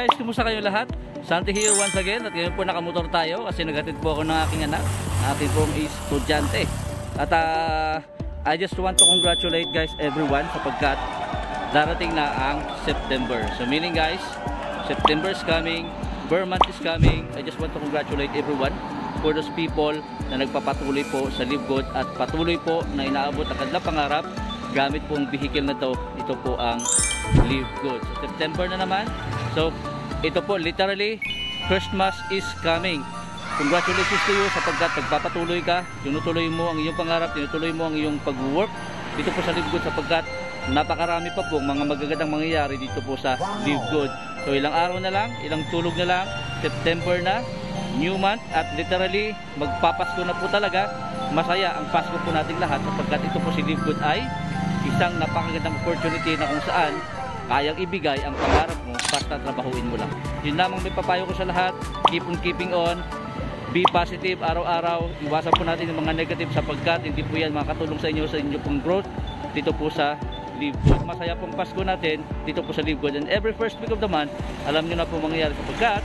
guys, kumusta kayo lahat? Santi here once again at ngayon po nakamotor tayo kasi naghatid po ako ng aking anak, ating pong estudyante. At I just want to congratulate guys everyone sapagkat darating na ang September. So meaning guys, September is coming, Burr month is coming. I just want to congratulate everyone for those people na nagpapatuloy po sa Live Good at patuloy po na inaabot ang kanilang pangarap gamit pong vehicle na to. Ito po ang Live Good. So September na naman. So ito po literally Christmas is coming. Congratulations to you sapagkat nagpapatuloy ka, tinutuloy mo ang iyong pangarap, tinutuloy mo ang iyong pag-work dito po sa Live Good sapagkat napakarami pa po mga magagandang mangyayari dito po sa Live Good. So ilang araw na lang, ilang tulog na lang, September na, new month at literally magpapasko na po talaga. Masaya ang Pasko po nating lahat sapagkat ito po si Live Good ay isang napakagandang opportunity na kung saan kayang ibigay ang pangarap mo basta trabahuin mo lang. Yun lamang may papayo ko sa lahat. Keep on keeping on. Be positive araw-araw. Iwasan po natin yung mga negative sapagkat hindi po yan makakatulong sa inyo pong growth dito po sa Live Good. Masaya pong Pasko natin dito po sa Live Good. And every first week of the month, alam nyo na po mangyayari sapagkat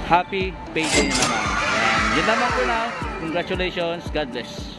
happy payday na naman. And yun lamang po now. Congratulations. God bless.